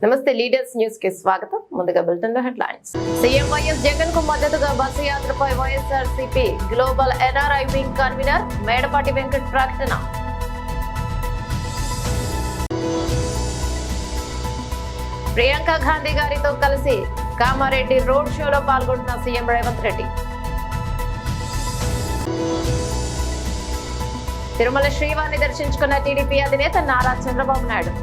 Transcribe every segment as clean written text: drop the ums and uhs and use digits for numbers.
నమస్తే leaders news కి స్వాగతం. ముందుగా బులెటిన్ లో హెడ్లైన్స్. సీఎం వైఎస్ జగన్ కు మద్దతుగా బస్సు యాత్రపై YSRCP global NRI wing convener Medapati Venkat ప్రకటన. ప్రియాంక గాంధీ గారితో కలిసి కామారెడ్డి రోడ్ షోలో పాల్గొంటున్న సీఎం రేవంత్ రెడ్డి. తిరుమల శ్రీవారిని దర్శించుకున్న టీడీపీ అధినేత నారా చంద్రబాబు నాయుడు.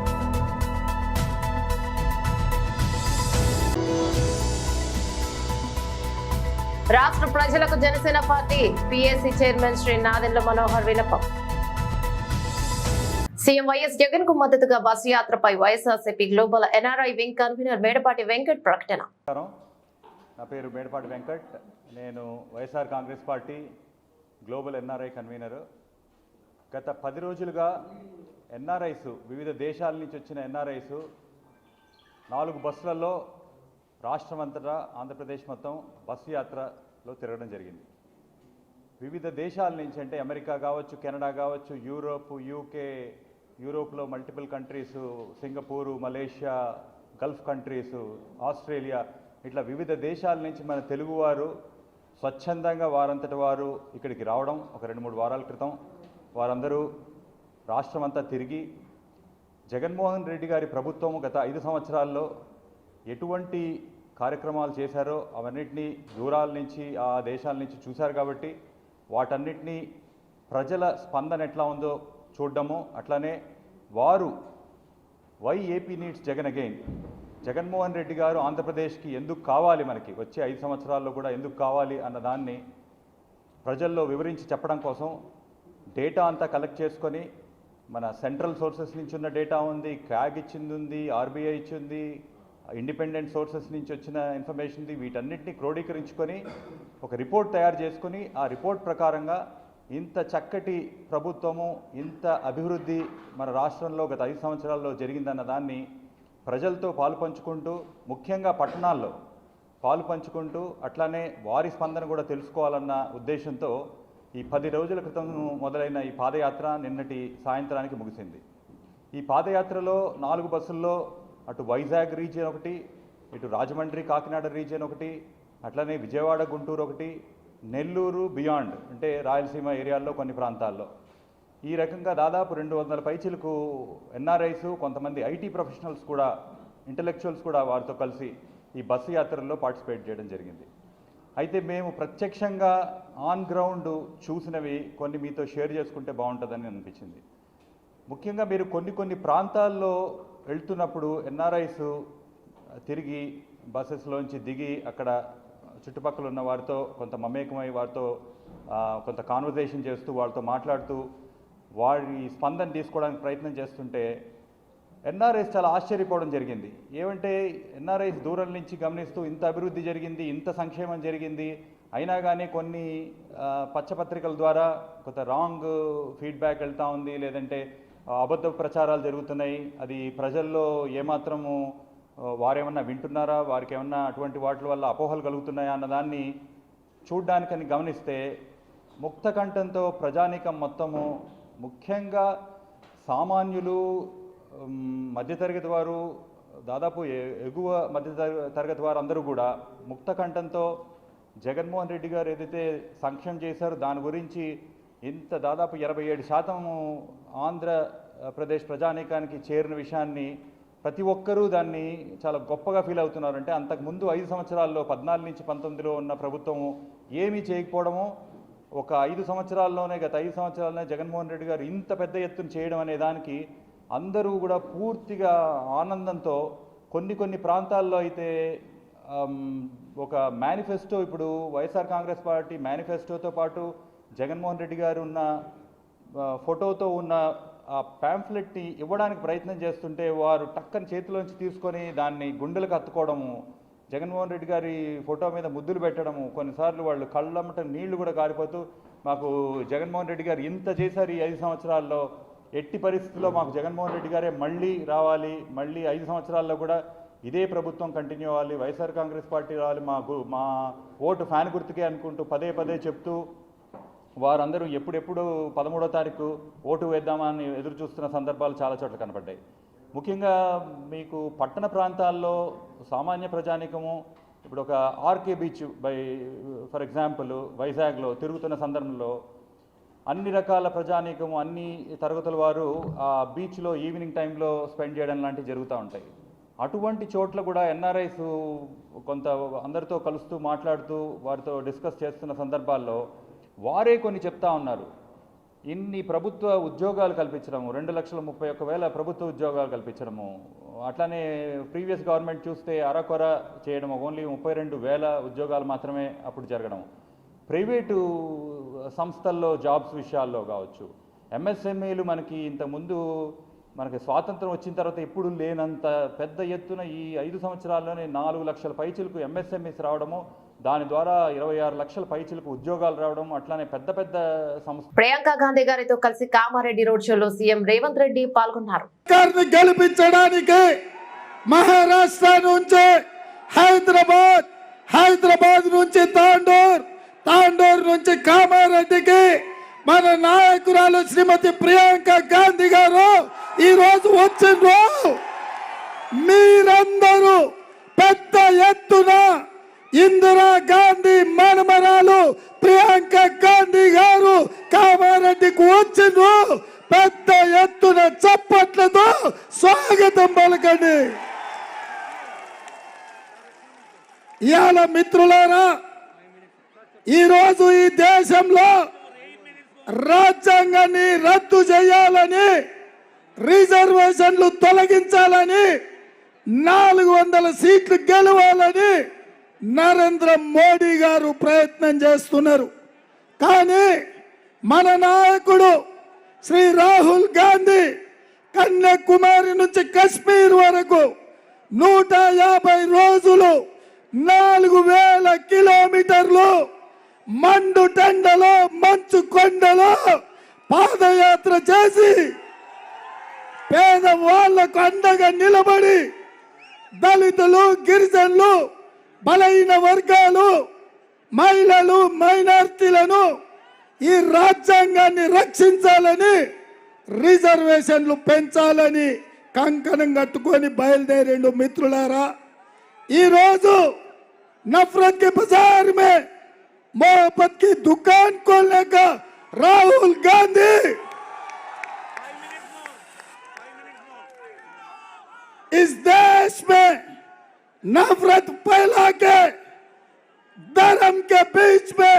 రాష్ట్ర ప్రజలకు Janasena party PAC chairman Shri Nadendla Manohar విన్నపం. సీఎం వైఎస్ జగన్ కు మద్దతుగా బస్సు యాత్రపై YSRCP global NRI wing convener Medapati Venkat ప్రకటన. నా పేరు మేడపాటి వెంకట్. నేను YSR Congress party global NRI convener. గత 10 రోజులుగా ఎన్ఆర్ఐస్, వివిధ దేశాల నుంచి వచ్చిన ఎన్ఆర్ఐస్ 4 బస్సులలో రాష్ట్రం అంతటా ఆంధ్రప్రదేశ్ మొత్తం బస్సు యాత్రలో తిరగడం జరిగింది. వివిధ దేశాల నుంచి, అంటే అమెరికా కావచ్చు, కెనడా కావచ్చు, యూరోప్, యూకే, యూరోప్లో multiple countries, Singapore, Malaysia, Gulf countries, Australia, ఇట్లా వివిధ దేశాల నుంచి మన తెలుగువారు స్వచ్ఛందంగా వారంతటి వారు ఇక్కడికి రావడం ఒక 2-3 వారాల క్రితం. వారందరూ రాష్ట్రం అంతా తిరిగి జగన్మోహన్ రెడ్డి గారి ప్రభుత్వం గత 5 సంవత్సరాల్లో ఎటువంటి కార్యక్రమాలు చేశారో అవన్నిటినీ దూరాల నుంచి, ఆ దేశాల నుంచి చూశారు. కాబట్టి వాటన్నిటినీ ప్రజల స్పందన ఎట్లా ఉందో చూడడము, అట్లానే వారు why AP needs Jagan again, Jaganmohan Reddy garu ఆంధ్రప్రదేశ్కి ఎందుకు కావాలి, మనకి వచ్చే 5 సంవత్సరాల్లో కూడా ఎందుకు కావాలి అన్న దాన్ని ప్రజల్లో వివరించి చెప్పడం కోసం డేటా అంతా కలెక్ట్ చేసుకొని, మన సెంట్రల్ సోర్సెస్ నుంచి ఉన్న డేటా ఉంది, క్యాగ్ ఇచ్చింది ఉంది, ఆర్బీఐ ఇచ్చింది, ఇండిపెండెంట్ సోర్సెస్ నుంచి వచ్చిన ఇన్ఫర్మేషన్ ఉంది, వీటన్నిటిని క్రోడీకరించుకొని ఒక రిపోర్ట్ తయారు చేసుకొని ఆ రిపోర్ట్ ప్రకారంగా ఇంత చక్కటి ప్రభుత్వము, ఇంత అభివృద్ధి మన రాష్ట్రంలో గత 5 సంవత్సరాల్లో జరిగిందన్న దాన్ని ప్రజలతో పాలు పంచుకుంటూ, ముఖ్యంగా పట్టణాల్లో పాలు పంచుకుంటూ, అట్లానే వారి స్పందన కూడా తెలుసుకోవాలన్న ఉద్దేశంతో ఈ 10 రోజుల క్రితం మొదలైన ఈ పాదయాత్ర నిన్నటి సాయంత్రానికి ముగిసింది. ఈ పాదయాత్రలో 4 బస్సుల్లో అటు వైజాగ్ రీజియన్ ఒకటి, ఇటు రాజమండ్రి కాకినాడ రీజియన్ ఒకటి, అట్లనే విజయవాడ గుంటూరు ఒకటి, నెల్లూరు బియాండ్ అంటే రాయలసీమ ఏరియాల్లో కొన్ని ప్రాంతాల్లో, ఈ రకంగా దాదాపు 200 పైచిలకు ఎన్ఆర్ఐస్, కొంతమంది ఐటీ ప్రొఫెషనల్స్ కూడా, ఇంటలెక్చువల్స్ కూడా వారితో కలిసి ఈ బస్సు యాత్రల్లో పార్టిసిపేట్ చేయడం జరిగింది. అయితే మేము ప్రత్యక్షంగా ఆన్ గ్రౌండ్ చూసినవి కొన్ని మీతో షేర్ చేసుకుంటే బాగుంటుందని అనిపించింది. ముఖ్యంగా మీరు కొన్ని ప్రాంతాల్లో వెళ్తున్నప్పుడు ఎన్ఆర్ఐస్ తిరిగి బస్సెస్లోంచి దిగి అక్కడ చుట్టుపక్కల ఉన్న వారితో కొంత మమేకమై, వారితో కొంత కాన్వర్జేషన్ చేస్తూ, వాళ్ళతో మాట్లాడుతూ వారి స్పందన తీసుకోవడానికి ప్రయత్నం చేస్తుంటే ఎన్ఆర్ఐస్ చాలా ఆశ్చర్యపోవడం జరిగింది. ఏమంటే ఎన్ఆర్ఐస్ దూరం నుంచి గమనిస్తూ ఇంత అభివృద్ధి జరిగింది, ఇంత సంక్షేమం జరిగింది, అయినా కానీ కొన్ని పచ్చపత్రికల ద్వారా కొంత రాంగ్ ఫీడ్బ్యాక్ వెళ్తూ ఉంది, లేదంటే అబద్ధ ప్రచారాలు జరుగుతున్నాయి, అది ప్రజల్లో ఏమాత్రము వారేమన్నా వింటున్నారా, వారికి ఏమన్నా అటువంటి వాటి వల్ల అపోహలు కలుగుతున్నాయా అన్నదాన్ని చూడ్డానికని గమనిస్తే ముక్త కంఠంతో ప్రజానీకం మొత్తము, ముఖ్యంగా సామాన్యులు, మధ్యతరగతి వారు, దాదాపు ఎగువ మధ్యతరగతి వారు అందరూ కూడా ముక్త కంఠంతో జగన్మోహన్ రెడ్డి గారు ఏదైతే సంక్షేమం చేశారో దాని గురించి ఇంత దాదాపు 87% ఆంధ్రప్రదేశ్ ప్రజానీకానికి చేరిన విషయాన్ని ప్రతి ఒక్కరూ దాన్ని చాలా గొప్పగా ఫీల్ అవుతున్నారు. అంటే అంతకుముందు 5 సంవత్సరాల్లో 14 నుంచి 19లో ఉన్న ప్రభుత్వం ఏమీ చేయకపోవడము, ఒక 5 సంవత్సరాల్లోనే, గత 5 సంవత్సరాల్లోనే జగన్మోహన్ రెడ్డి గారు ఇంత పెద్ద ఎత్తున చేయడం అనే దానికి అందరూ కూడా పూర్తిగా ఆనందంతో, కొన్ని ప్రాంతాల్లో అయితే ఒక మేనిఫెస్టో, ఇప్పుడు వైఎస్ఆర్ కాంగ్రెస్ పార్టీ మేనిఫెస్టోతో పాటు జగన్మోహన్ రెడ్డి గారు ఉన్న ఫోటోతో ఉన్న ఆ ప్యాంఫ్లెట్ని ఇవ్వడానికి ప్రయత్నం చేస్తుంటే వారు టక్కని చేతిలోంచి తీసుకొని దాన్ని గుండెలకు హత్తుకోవడము, జగన్మోహన్ రెడ్డి గారి ఫోటో మీద ముద్దులు పెట్టడము, కొన్నిసార్లు వాళ్ళు కళ్ళమ్మట నీళ్లు కూడా కారిపోతూ, మాకు జగన్మోహన్ రెడ్డి గారు ఇంత చేశారు ఈ 5 సంవత్సరాల్లో, ఎట్టి పరిస్థితుల్లో మాకు జగన్మోహన్ రెడ్డి గారే మళ్ళీ రావాలి, మళ్ళీ 5 సంవత్సరాల్లో కూడా ఇదే ప్రభుత్వం కంటిన్యూ అవ్వాలి, వైఎస్ఆర్ కాంగ్రెస్ పార్టీ రావాలి, మా ఓటు ఫ్యాన్ గుర్తుకే అనుకుంటూ పదే చెప్తూ వారందరూ ఎప్పుడెప్పుడు 13వ తారీఖు ఓటు వేద్దామని ఎదురు చూస్తున్న సందర్భాలు చాలా చోట్ల కనపడ్డాయి. ముఖ్యంగా మీకు పట్టణ ప్రాంతాల్లో సామాన్య ప్రజానికము ఇప్పుడు ఒక ఆర్కే బీచ్ ఫర్ ఎగ్జాంపుల్ వైజాగ్లో తిరుగుతున్న సందర్భంలో అన్ని రకాల ప్రజానీకము అన్ని తరగతుల వారు ఆ బీచ్లో ఈవినింగ్ టైంలో స్పెండ్ చేయడం లాంటివి జరుగుతూ ఉంటాయి. అటువంటి చోట్ల కూడా ఎన్ఆర్ఐస్ కొంత అందరితో కలుస్తూ మాట్లాడుతూ వారితో డిస్కస్ చేస్తున్న సందర్భాల్లో వారే కొన్ని చెప్తా ఉన్నారు. ఇన్ని ప్రభుత్వ ఉద్యోగాలు కల్పించడము, 2,31,100 ప్రభుత్వ ఉద్యోగాలు కల్పించడము, అట్లానే ప్రీవియస్ గవర్నమెంట్ చూస్తే అరకొర చేయడం, ఓన్లీ 32,000 ఉద్యోగాలు మాత్రమే అప్పుడు జరగడం, ప్రైవేటు సంస్థల్లో జాబ్స్ విషయాల్లో కావచ్చు, ఎంఎస్ఎంఈలు మనకి స్వాతంత్రం వచ్చిన తర్వాత ఎప్పుడు లేనంత పెద్ద ఎత్తున ఈ 5 సంవత్సరాల్లోనే 4 లక్షల పైచిలకు ఎంఎస్ఎంఈస్ రావడము, దాని ద్వారా 26 లక్షల పైచిలకు ఉద్యోగాలు రావడం, అట్లానే పెద్ద పెద్ద సంస్థ. ప్రియాంక గాంధీ గారితో కలిసి కామారెడ్డి రోడ్ షోలో సీఎం రేవంత్ రెడ్డి పాల్గొన్నారు. గెలిపించడానికి మహారాష్ట్ర నుంచి హైదరాబాద్ నుంచి తాండూర్ నుంచి కామారెడ్డికి మన నాయకురాలు శ్రీమతి ప్రియాంక గాంధీ గారు ఈ రోజు వచ్చిండ్రు. మీరందరూ పెద్ద ఎత్తున ఇందిరా గాంధీ మనమరాలు ప్రియాంక గాంధీ గారు కామారెడ్డికి వచ్చిండ్రు. పెద్ద ఎత్తున చప్పట్లతో స్వాగతం పలకండి. ఇవాళ మిత్రులారా, ఈరోజు ఈ దేశంలో రాజ్యాంగాన్ని రద్దు చేయాలని, రిజర్వేషన్లు తొలగించాలని, 400 సీట్లు గెలవాలని నరేంద్ర మోడీ గారు ప్రయత్నం చేస్తున్నారు. కానీ మన నాయకుడు శ్రీ రాహుల్ గాంధీ కన్యాకుమారి నుంచి కశ్మీర్ వరకు 150 రోజులు 4,000 కిలోమీటర్లు మండు టెండలో మంచు కొండలో పాదయాత్ర చేసి పేదవాళ్లకు అండగా నిలబడి దళితులు, గిరిజనులు, బలహీన వర్గాలు, మహిళలు, మైనార్టీలను ఈ రాజ్యాంగాన్ని రక్షించాలని, రిజర్వేషన్లు పెంచాలని కంకణం కట్టుకొని బయలుదేరిండు. మిత్రులారా, ఈరోజు నఫరత్ के बाजार में मोहब्बत की दुकान खोलने का राहुल गांधी इस देश में नफरत फैला के धर्म के बीच में,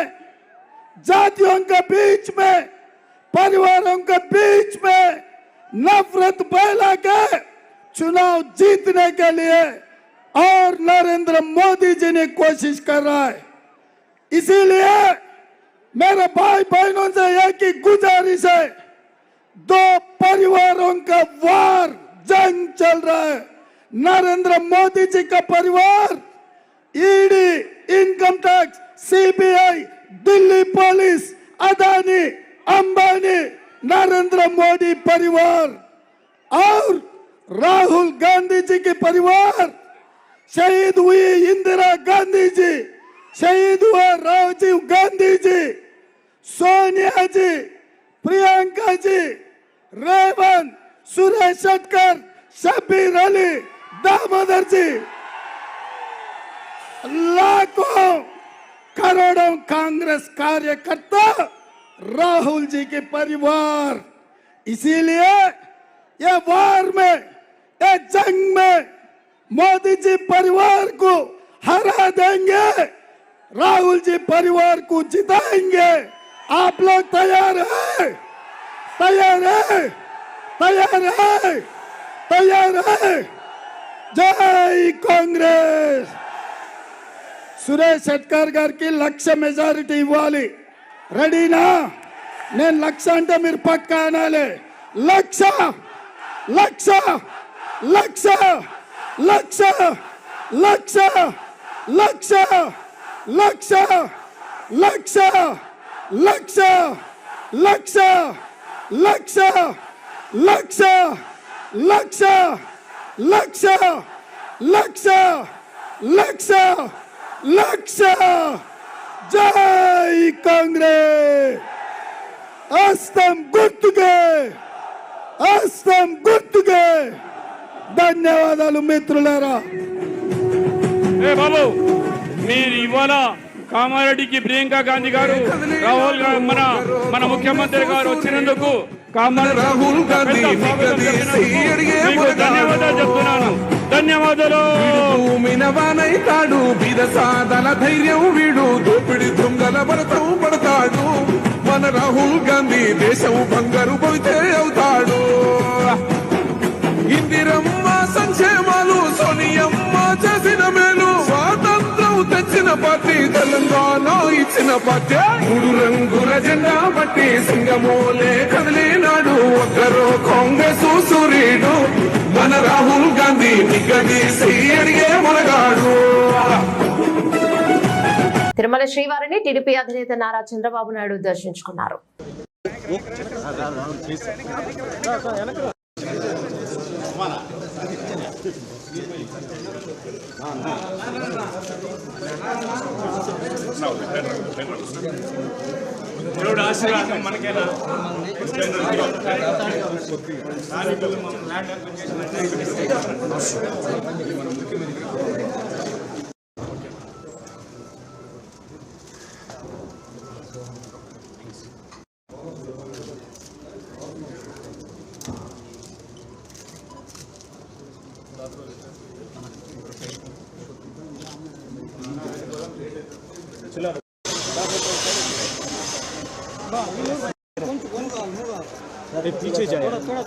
जातियों के बीच में, परिवारों के बीच में नफरत फैला के चुनाव जीतने के लिए और नरेंद्र मोदी जी ने कोशिश कर रहा है. इसीलिए मेरे भाई बहनों से एक ही गुजारिश है, 2 परिवारों का वार जंग चल रहा है. नरेंद्र मोदी जी का परिवार ED, income tax, CBI, Delhi police, Adani, Ambani, Narendra Modi परिवार और राहुल गांधी जी के परिवार, शहीद हुई इंदिरा गांधी जी, शहीद हुआ राजीव गांधी जी, सोनिया जी, प्रियंका जी, रेवंत, सुरेश शेट्टर, शब्बीर अली, दामोदर जी, लाखों करोड़ों कांग्रेस कार्यकर्ता राहुल जी के परिवार. इसीलिए ये वार में, ये जंग में मोदी जी परिवार को हरा देंगे, राहुल जी परिवार को जिताएंगे. आप लोग तैयार हैं? तैयार है? तैयार है? तैयार है? जय कांग्रेस. సురేష్ షెట్కర్ గారికి 1,00,000 మెజారిటీ ఇవ్వాలి. రెడీనా? నేను 1,00,000 అంటే మీరు పక్క అనాలి. 1,00,000 1,00,000 1,00,000 1,00,000 1,00,000 1,00,000 1,00,000 1,00,000 1,00,000 1,00,000 1,00,000 1,00,000 1,00,000 1,00,000 1,00,000 జై కాంగ్రెస్. హస్తం గుర్తుకే, హస్తం గుర్తుకే. ధన్యవాదాలు మిత్రులారా. ఏ బాబు, మీరు ఇవాళ కామారెడ్డికి ప్రియాంక గాంధీ గారు, రాహుల్ గారు, మన ముఖ్యమంత్రి గారు వచ్చినందుకు రాహుల్ గాంధీ ధన్యవాదాలు చెప్తున్నాను. ధన్యవాదాలు. మినవానైతాడు బీద సాధన ధైర్యం వీడు దోపిడి దొంగల భరతం పడతాడు. మన రాహుల్ గాంధీ దేశం బంగారు పోతే అవుతాడు. ఇందిరమ్మ సంక్షేమాలు సోనియమ్మ చేసిన మేలు, స్వాతంత్రం తెచ్చిన పార్టీ తెలంగాణ ఇచ్చిన పార్టీ. 3 రంగుల జెండా బట్టి సింగమోలే కదిలినాడు ఒక్కరో కాంగ్రెస్ సూర్యుడు. మన రాహుల్ గాంధీ నిగ్గదీసి అడిగే మనగాడు. తిరుమల శ్రీవారిని టీడీపీ అధినేత నారా చంద్రబాబు నాయుడు దర్శించుకున్నారు. ఆశీర్వాదం మనకేనా? पीछे जाए थोड़ा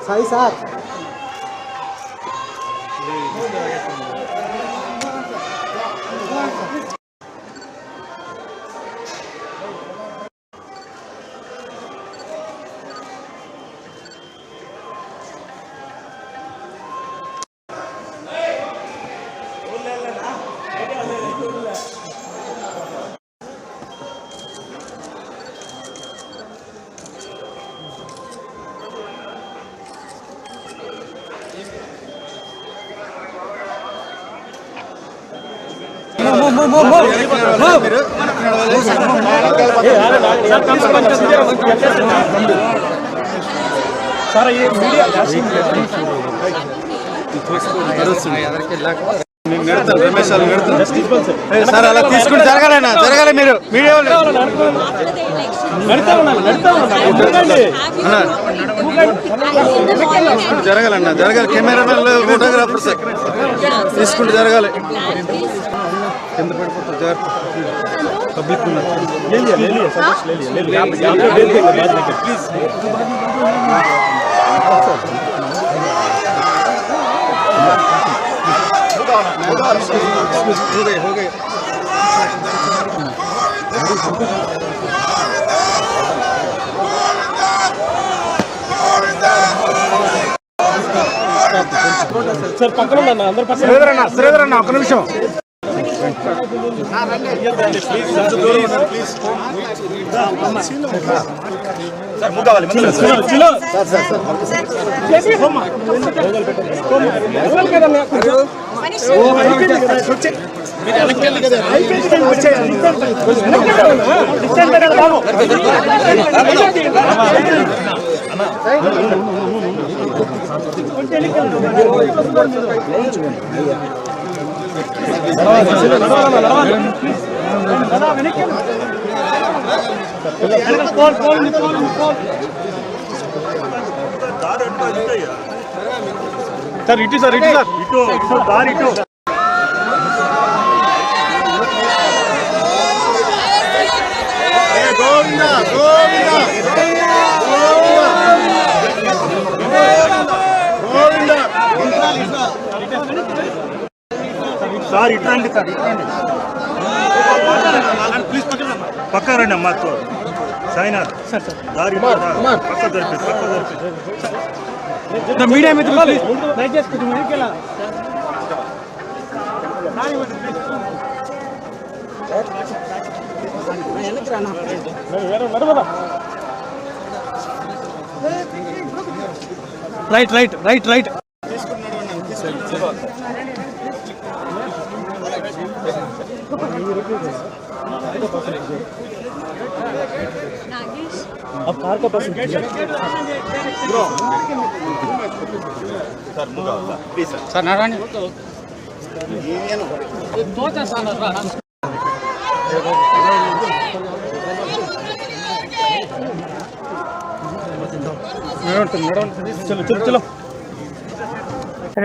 सही सर సార్ అలా తీసుకుంటే జరగాలి మీరు మీడియా జరగాలి కెమెరా ఫోటోగ్రాఫర్ సార్ తీసుకుంటే జరగాలి కింద పడిపోతారు జాగ్రత్త పబ్లిక్ हो गए సార్ పక్కన అందరు శ్రీధర్ అన్న ఒక నిమిషం सर इटू सर दार इटू సార్ ఇట్రండి ప్లీజ్ పక్క రండి అమ్మా సాయినాథ్ దారి పక్క జరిపి మీడియా మిత్రులు దయచేసి వెనకెలా రైట్ రైట్ రైట్ రైట్ తీసుకున్నాడు సార్ నడవండి.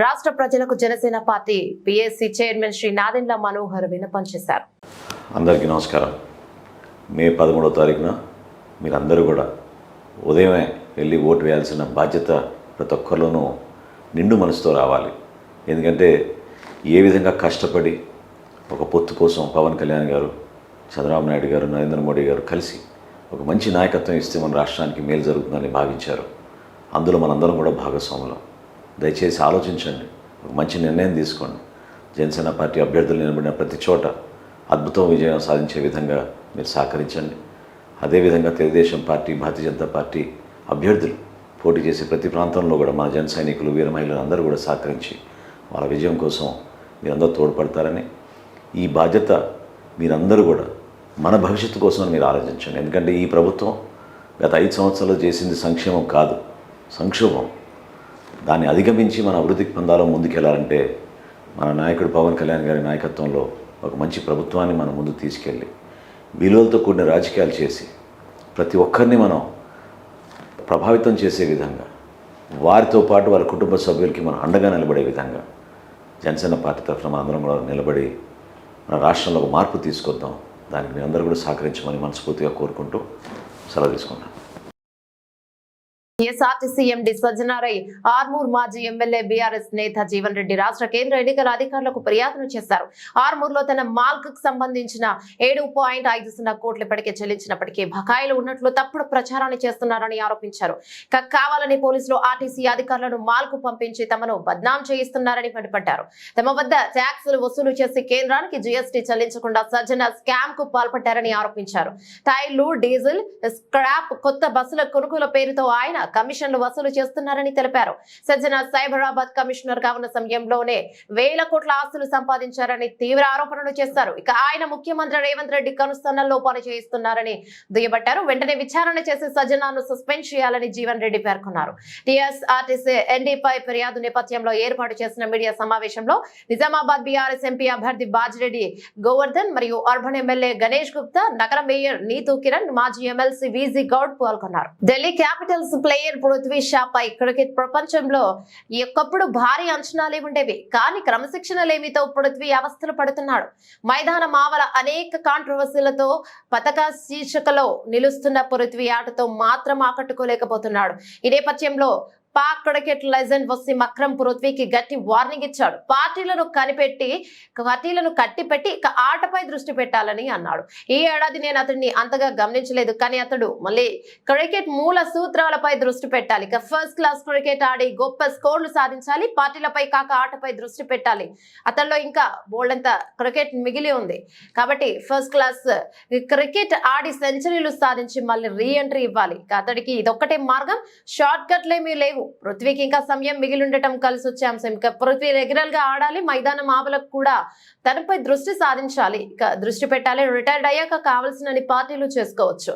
రాష్ట్ర ప్రజలకు Janasena party PSC chairman Shri Nadendla Manohar విన్నపం చేశారు. అందరికీ నమస్కారం. మే 13వ తారీఖున మీరందరూ కూడా ఉదయమే వెళ్ళి ఓటు వేయాల్సిన బాధ్యత ప్రతి ఒక్కరిలోనూ నిండు మనసుతో రావాలి. ఎందుకంటే ఏ విధంగా కష్టపడి ఒక పొత్తు కోసం పవన్ కళ్యాణ్ గారు, చంద్రబాబు నాయుడు గారు, నరేంద్ర మోడీ గారు కలిసి ఒక మంచి నాయకత్వం ఇస్తే మన రాష్ట్రానికి మేలు జరుగుతుందని భావించారు. అందులో మనందరం కూడా భాగస్వాములం. దయచేసి ఆలోచించండి, ఒక మంచి నిర్ణయం తీసుకోండి. జనసేన పార్టీ అభ్యర్థులు నిలబడిన ప్రతి చోట అద్భుతం విజయం సాధించే విధంగా మీరు సహకరించండి. అదేవిధంగా తెలుగుదేశం పార్టీ, భారతీయ జనతా పార్టీ అభ్యర్థులు పోటీ చేసే ప్రతి ప్రాంతంలో కూడా మన జన సైనికులు, వీర మహిళలు అందరూ కూడా సహకరించి వాళ్ళ విజయం కోసం మీరందరూ తోడ్పడతారని, ఈ బాధ్యత మీరందరూ కూడా మన భవిష్యత్తు కోసం మీరు ఆలోచించండి. ఎందుకంటే ఈ ప్రభుత్వం గత 5 సంవత్సరాలు చేసింది సంక్షేమం కాదు, సంక్షోభం. దాన్ని అధిగమించి మన అభివృద్ధికి పొందాలో ముందుకెళ్లాలంటే మన నాయకుడు పవన్ కళ్యాణ్ గారి నాయకత్వంలో ఒక మంచి ప్రభుత్వాన్ని మనం ముందుకు తీసుకెళ్ళి విలువలతో కూడిన రాజకీయాలు చేసి ప్రతి ఒక్కరిని మనం ప్రభావితం చేసే విధంగా, వారితో పాటు వారి కుటుంబ సభ్యులకి మనం అండగా నిలబడే విధంగా జనసేన పార్టీ తరఫున మన అందరం కూడా నిలబడి మన రాష్ట్రంలో ఒక మార్పు తీసుకొద్దాం. దానికి మీ అందరూ కూడా సహకరించమని మనస్ఫూర్తిగా కోరుకుంటూ సెలవు తీసుకుంటాం. ఎస్ఆర్టీసీ ఎండీ సజ్జనారయ్య ఆర్మూర్ మాజీ ఎమ్మెల్యే బీఆర్ఎస్ నేత జీవన్ రెడ్డి రాష్ట్ర కేంద్ర ఎన్నికల అధికారులకు ఫిర్యాదును చేశారు. ఆర్మూర్లో తన మాల్క్ సంబంధించిన 7.50 కోట్లు ఇప్పటికే చెల్లించినప్పటికీ బకాయిలు ఉన్నట్లు తప్పుడు ప్రచారాన్ని చేస్తున్నారని ఆరోపించారు. కావాలని పోలీసులు ఆర్టీసీ అధికారులను మాల్కు పంపించి తమను బద్నాం చేయిస్తున్నారని మండిపడ్డారు. తమ వద్ద ట్యాక్సులు వసూలు చేసి కేంద్రానికి జీఎస్టీ చెల్లించకుండా సజ్జన స్కామ్ కు పాల్పడ్డారని ఆరోపించారు. టైర్లు, డీజిల్, స్క్రాప్, కొత్త బస్సుల కొనుగోలు పేరుతో ఆయన కమిషన్లు వసూలు చేస్తున్నారని తెలిపారు. సజ్జన సైబరాబాద్ కమిషనర్ గా ఉన్న సమయంలోనే వేల కోట్ల ఆస్తులు సంపాదించారని తీవ్ర ఆరోపణలు చేశారు. ఇక ఆయన ముఖ్యమంత్రి రేవంత్ రెడ్డి కనుసన్నల్లో పని చేయిస్తున్నారని దుయ్యబట్టారు. వెంటనే విచారణ చేసి సజ్జనాను సస్పెండ్ చేయాలని జీవన్ రెడ్డి పేర్కొన్నారు. టీఎస్ఆర్టీసీ ఎన్డీపై ఫిర్యాదు నేపథ్యంలో ఏర్పాటు చేసిన మీడియా సమావేశంలో నిజామాబాద్ బీఆర్ఎస్ ఎంపీ అభ్యర్థి బాజిరెడ్డి గోవర్ధన్ మరియు అర్బన్ ఎమ్మెల్యే గణేష్ గుప్తా, నగర మేయర్ నీతూ కిరణ్, మాజీ ఎమ్మెల్సీ వీజీ గౌడ్ పాల్గొన్నారు. ఢిల్లీ క్యాపిటల్స్ ప్లేయర్ పృథ్వీ షా పై క్రికెట్ ప్రపంచంలో ఒకప్పుడు భారీ అంచనాలే ఉండేవి. కానీ క్రమశిక్షణ లేమితో పృథ్వీ అవస్థలు పడుతున్నాడు. మైదానం ఆవల అనేక కాంట్రవర్సీలతో పతక శీర్షికలో నిలుస్తున్న పృథ్వీ ఆటతో మాత్రం ఆకట్టుకోలేకపోతున్నాడు. ఈ నేపథ్యంలో పాక్ క్రికెట్ లెజెండ్ వసీం అక్రమ్ పృథ్వీకి గట్టి వార్నింగ్ ఇచ్చాడు. పార్టీలను కట్టిపెట్టి ఇక ఆటపై దృష్టి పెట్టాలని అన్నాడు. ఈ ఏడాది నేను అతడిని అంతగా గమనించలేదు, కానీ అతడు మళ్ళీ క్రికెట్ మూల సూత్రాలపై దృష్టి పెట్టాలి. ఇక ఫస్ట్ క్లాస్ క్రికెట్ ఆడి గొప్ప స్కోర్లు సాధించాలి. పార్టీలపై కాక ఆటపై దృష్టి పెట్టాలి. అతనిలో ఇంకా బోల్డంత క్రికెట్ మిగిలి ఉంది. కాబట్టి ఫస్ట్ క్లాస్ క్రికెట్ ఆడి సెంచరీలు సాధించి మళ్ళీ రీ ఎంట్రీ ఇవ్వాలి. అతడికి ఇదొక్కటే మార్గం, షార్ట్ కట్లేమీ లేవు. పృథ్వీకి ఇంకా సమయం మిగిలి ఉండటం కలిసి వచ్చే అంశం. ఇక పృథ్వీ రెగ్యులర్ గా ఆడాలి. మైదానం ఆవలకు కూడా తనపై దృష్టి సాధించాలి. ఇక దృష్టి పెట్టాలి. రిటైర్డ్ అయ్యాక కావాల్సిన పార్టీలు చేసుకోవచ్చు,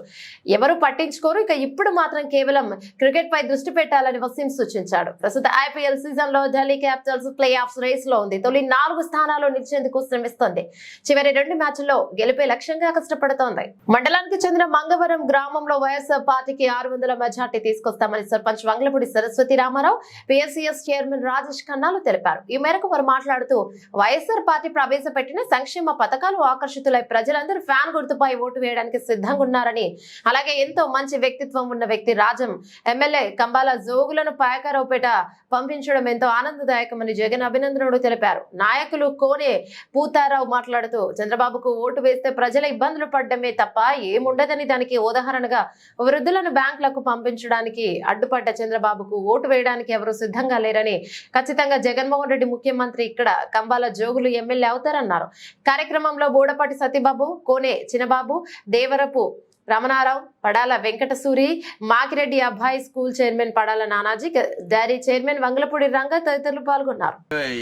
ఎవరు పట్టించుకోరు. ఇక ఇప్పుడు మాత్రం కేవలం క్రికెట్ పై దృష్టి పెట్టాలని వసీం సూచించాడు. ప్రస్తుత ఐపీఎల్ సీజన్ లో Delhi Capitals playoff race లో ఉంది. తొలి 4 స్థానాల్లో నిలిచేందుకు శ్రమిస్తోంది. చివరి 2 మ్యాచ్ల్లో గెలిపే లక్ష్యంగా కష్టపడుతోంది. మండలానికి చెందిన మంగవరం గ్రామంలో వైఎస్ఆర్ పార్టీకి 600 మెజార్టీ తీసుకొస్తామని సర్పంచ్ వంగలపూడి సరస్వతి రామారావు, పిఎస్సిఎస్ చైర్మన్ రాజేష్ ఖన్నాలు తెలిపారు. ఈ మేరకు వారు మాట్లాడుతూ వైఎస్ఆర్ పార్టీ ప్రవేశపెట్టిన సంక్షేమ పథకాలు ఆకర్షితులై ప్రజలందరూ ఫ్యాన్ గుర్తుపై ఓటు వేయడానికి సిద్ధంగా ఉన్నారని, అలాగే ఎంతో మంచి వ్యక్తిత్వం ఉన్న వ్యక్తి రాజం ఎమ్మెల్యే కంబాల జోగులను పాయకరావుపేట పంపించడం ఎంతో ఆనందదాయకమని జగన్ అభినందనలు తెలిపారు. నాయకులు కోనే పూతారావు మాట్లాడుతూ చంద్రబాబుకు ఓటు వేస్తే ప్రజల ఇబ్బందులు పడ్డమే తప్ప ఏముండదని, దానికి ఉదాహరణగా వృద్ధులను బ్యాంకులకు పంపించడానికి అడ్డుపడ్డ చంద్రబాబుకు ఓటు వేయడానికి ఎవరు సిద్ధంగా లేరని, ఖచ్చితంగా జగన్మోహన్ రెడ్డి ముఖ్యమంత్రి, ఇక్కడ కంబాల జోగులు ఎమ్మెల్యే అవుతారన్నారు. కార్యక్రమంలో బోడపాటి సతీబాబు, కోనే చిన్నబాబు, దేవరపు రమణారావు, పడాల వెంకటసూరి, మాకిరెడ్డి అబ్బాయి school chairman Padala Nanaji, dairy chairman Vangalapudi Ranga తదితరులు పాల్గొన్నారు.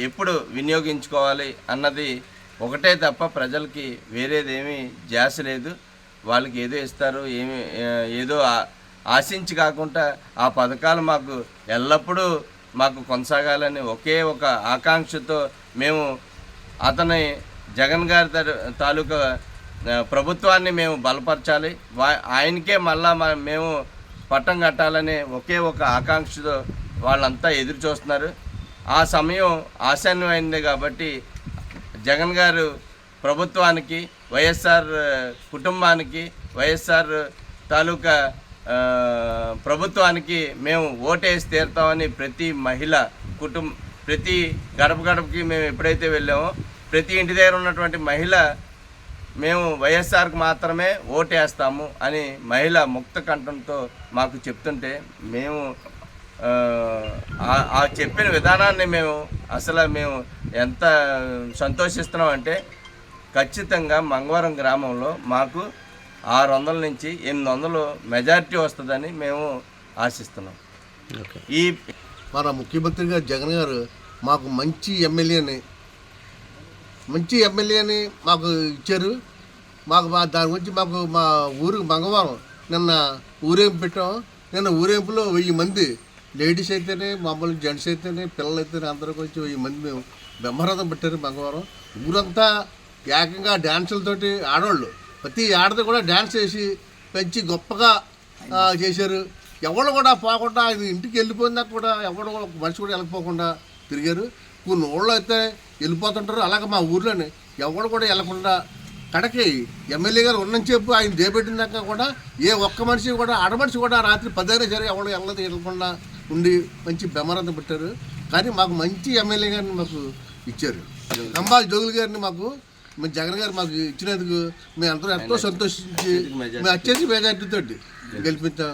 ఎప్పుడు వినియోగించుకోవాలి అన్నది ఒకటే తప్ప ప్రజలకి వేరేదేమీ ధ్యాస లేదు. వాళ్ళకి ఏదో ఇస్తారు, ఏదో ఆశించి కాకుండా ఆ పథకాలు మాకు ఎల్లప్పుడూ మాకు కొనసాగాలని ఒకే ఒక ఆకాంక్షతో మేము అతని జగన్ గారి తాలూకా ప్రభుత్వాన్ని మేము బలపరచాలి, ఆయనకే మళ్ళా మేము పట్టం కట్టాలని ఒకే ఒక ఆకాంక్షతో వాళ్ళంతా ఎదురు చూస్తున్నారు. ఆ సమయం ఆసన్నమైంది కాబట్టి జగన్ గారు ప్రభుత్వానికి, వైఎస్ఆర్ కుటుంబానికి, వైఎస్ఆర్ తాలూకా ప్రభుత్వానికి మేము ఓటేసి తీరుతామని ప్రతి మహిళ ప్రతి గడప గడపకి మేము ఎప్పుడైతే వెళ్ళామో ప్రతి ఇంటి దగ్గర ఉన్నటువంటి మహిళ మేము వైఎస్ఆర్కి మాత్రమే ఓటేస్తాము అని మహిళ ముక్త కంఠంతో మాకు చెప్తుంటే మేము ఆ చెప్పిన విధానాన్ని మేము ఎంత సంతోషిస్తున్నాం అంటే ఖచ్చితంగా మంగవరం గ్రామంలో మాకు 600 నుంచి 800 మెజారిటీ వస్తుందని మేము ఆశిస్తున్నాం. ఈ మన ముఖ్యమంత్రి గారు జగన్ గారు మాకు మంచి ఎమ్మెల్యేని మాకు ఇచ్చారు. దాని గురించి మాకు మా ఊరు మంగవరం నిన్న ఊరేంపు పెట్టాం. నిన్న ఊరేంపులో 1000 మంది లేడీస్ అయితేనే, మామూలు జెంట్స్ అయితేనే, పిల్లలు అయితేనే అందరూ కొంచెం 1000 మంది మేము బ్రహ్మరథం పెట్టారు మంగవరం. ఊరంతా ఏకంగా డ్యాన్సులతోటి ఆడవాళ్ళు ప్రతి ఆడది కూడా డ్యాన్స్ చేసి పెంచి గొప్పగా చేశారు. ఎవరు కూడా పోకుండా ఆయన ఇంటికి వెళ్ళిపోయినా కూడా ఎవరు ఒక మనిషి కూడా వెళ్ళిపోకుండా తిరిగారు. కొన్ని ఊళ్ళో అయితే వెళ్ళిపోతుంటారు. అలాగే మా ఊర్లోనే ఎవరు కూడా వెళ్ళకుండా కడకి ఎమ్మెల్యే గారు ఉన్నంచేపు ఆయన దేబెట్టినాక కూడా ఏ ఒక్క మనిషి కూడా ఆడమనిషి కూడా రాత్రి 10 అయినా సరే ఎవరు వెళ్ళకుండా ఉండి మంచి బ్రహ్మరథం పెట్టారు. కానీ మాకు మంచి ఎమ్మెల్యే గారిని మాకు ఇచ్చారు. కంబాల జోగులు గారిని మాకు జగన్ గారు మాకు ఇచ్చినందుకు మేము అందరూ ఎంతో సంతోషించి మేము వచ్చేసి మెజార్టీతో గెలిపిస్తాం.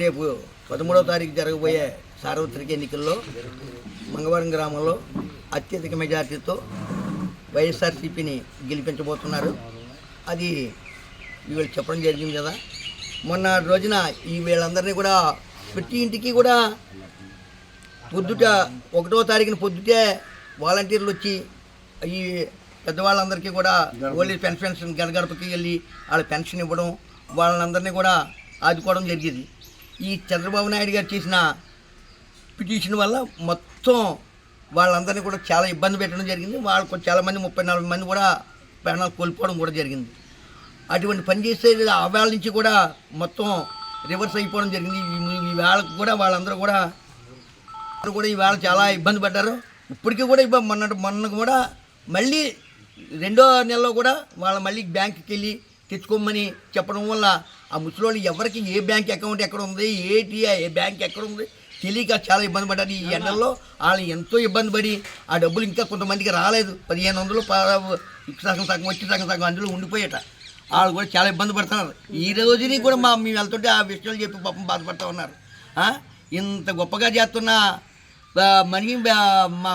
రేపు 13వ తారీఖు జరగబోయే సార్వత్రిక ఎన్నికల్లో మంగవరం గ్రామంలో అత్యధిక మెజార్టీతో వైఎస్ఆర్సీపీని గెలిపించబోతున్నారు. అది వీళ్ళు చెప్పడం జరిగింది కదా. మొన్న రోజున ఈ వీళ్ళందరినీ కూడా ప్రతి ఇంటికి కూడా పొద్దుట 1వ తారీఖున పొద్దుటే వాలంటీర్లు వచ్చి ఈ పెద్దవాళ్ళందరికీ కూడా ఓల్డ్ పెన్షన్ గడగడపకి వెళ్ళి వాళ్ళ పెన్షన్ ఇవ్వడం, వాళ్ళందరినీ కూడా ఆదుకోవడం జరిగింది. ఈ చంద్రబాబు నాయుడు గారు చేసిన పిటిషన్ వల్ల మొత్తం వాళ్ళందరినీ కూడా చాలా ఇబ్బంది పెట్టడం జరిగింది. వాళ్ళకు చాలామంది 30-40 మంది కూడా ప్రాణాలు కోల్పోవడం కూడా జరిగింది. అటువంటి పని చేసే ఆ వేళ నుంచి కూడా మొత్తం రివర్స్ అయిపోవడం జరిగింది. ఈ వేళకు కూడా వాళ్ళందరూ కూడా ఈవేళ చాలా ఇబ్బంది పడ్డారు. ఇప్పటికీ కూడా మొన్న కూడా మళ్ళీ 2వ నెలలో కూడా వాళ్ళు మళ్ళీ బ్యాంకుకి వెళ్ళి తెచ్చుకోమని చెప్పడం వల్ల ఆ ముసలోళ్ళు ఎవరికి ఏ బ్యాంక్ అకౌంట్ ఎక్కడ ఉంది, ఏ బ్యాంక్ ఎక్కడ ఉంది తెలియక చాలా ఇబ్బంది పడ్డారు. ఈ ఎండల్లో వాళ్ళు ఎంతో ఇబ్బంది పడి ఆ డబ్బులు ఇంకా కొంతమందికి రాలేదు. 1500 సగం వచ్చి సగం అందులో ఉండిపోయేట వాళ్ళు కూడా చాలా ఇబ్బంది పడుతున్నారు. ఈ రోజుని కూడా మేము వెళ్తుంటే ఆ విషయాలు చెప్పి పాపం బాధపడుతూ ఉన్నారు. ఇంత గొప్పగా చేస్తున్న మనీ మా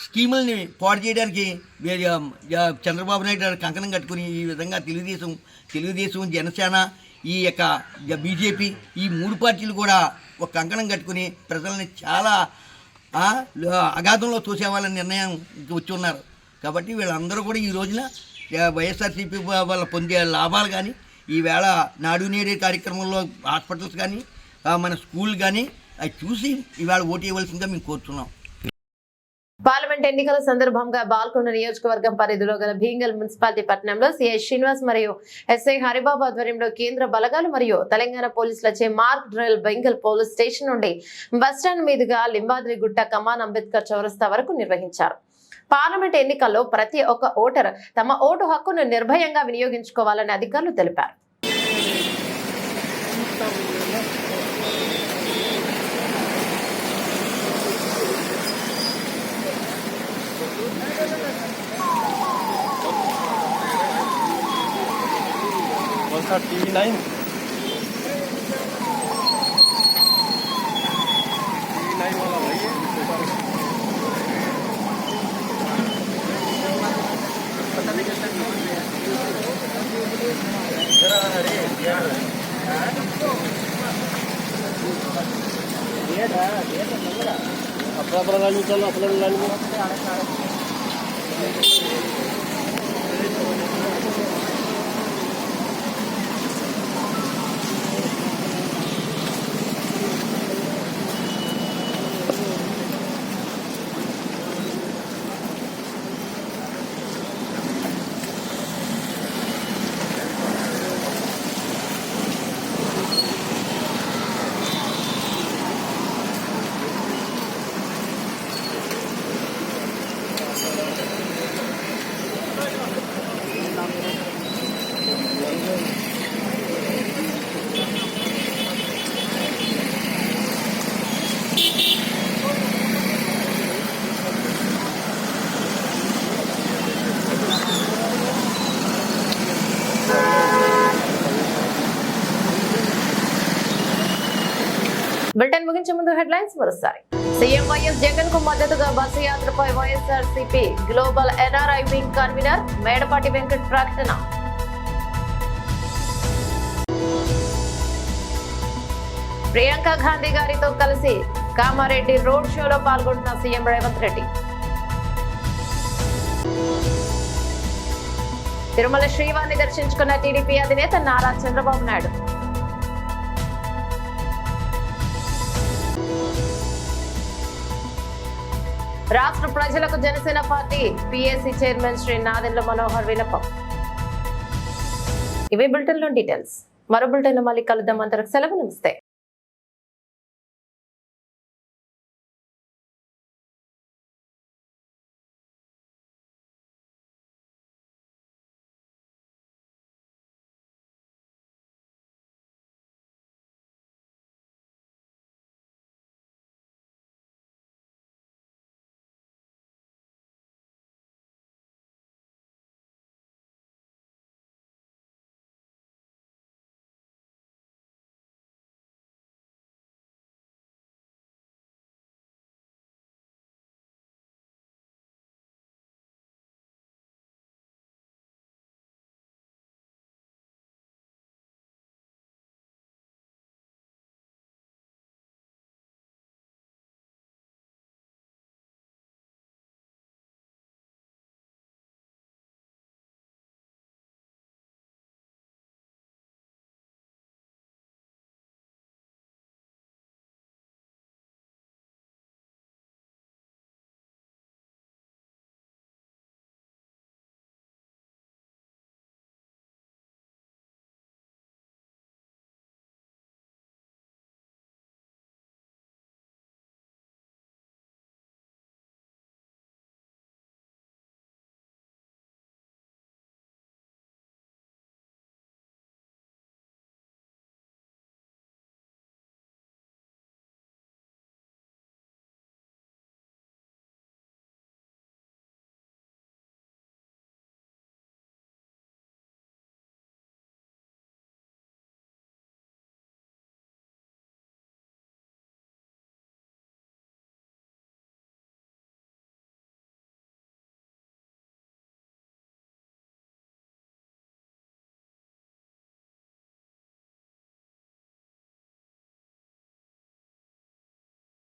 స్కీముల్ని పాడు చేయడానికి చంద్రబాబు నాయుడు గారు కంకణం కట్టుకుని ఈ విధంగా తెలుగుదేశం జనసేన ఈ యొక్క బీజేపీ ఈ 3 పార్టీలు కూడా ఒక కంకణం కట్టుకుని ప్రజల్ని చాలా అగాధంలో తోసేవాళ్ళని నిర్ణయం వచ్చి ఉన్నారు. కాబట్టి వీళ్ళందరూ కూడా ఈ రోజున వైఎస్ఆర్సీపీ వల్ల పొందే లాభాలు కానీ, ఈవేళ నాడు నేడే కార్యక్రమంలో హాస్పిటల్స్ కానీ, మన స్కూల్ కానీ అవి చూసి ఇవాళ ఓటు వేయవలసిందిగా మేము కోరుతున్నాం. పార్లమెంట్ ఎన్నికల సందర్భంగా బాల్కొండ నియోజకవర్గం పరిధిలో గల భీంగల్ మున్సిపాలిటీ పట్టణంలో సిఐ శ్రీనివాస్ మరియు ఎస్ఐ హరిబాబు ఆధ్వర్యంలో కేంద్ర బలగాలు మరియు తెలంగాణ పోలీసులచే mark drill Bheemgal police station నుండి బస్టాండ్ మీదుగా లింబాద్రి గుట్ట కమాన్ అంబేద్కర్ చౌరస్తా వరకు నిర్వహించారు. పార్లమెంట్ ఎన్నికల్లో ప్రతి ఒక్క ఓటర్ తమ ఓటు హక్కును నిర్భయంగా వినియోగించుకోవాలని అధికారులు తెలిపారు. TV9 वाला भाई अपना బులెటిన్ ముగించే ముందు హెడ్లైన్స్ మరోసారి. సీఎం వైఎస్ జగన్ కు మద్దతుగా బస్సు యాత్రపై YSRCP global NRI wing convener Medapati Venkat ప్రకటన. ప్రియాంక గాంధీ గారితో కలిసి కామారెడ్డి రోడ్ షోలో పాల్గొంటున్న సీఎం రేవంత్ రెడ్డి. తిరుమల శ్రీవారిని దర్శించుకున్న టీడీపీ అధినేత నారా చంద్రబాబు నాయుడు. రాష్ట్ర ప్రజలకు Janasena party PAC chairman Shri Nadendla Manohar విన్నపం. ఇవి బులెటిన్ లో డీటెయిల్స్. మరో బులెటిన్ లో మళ్ళీ కలుద్దాం. అంతవరకు సెలవు. నమస్తే.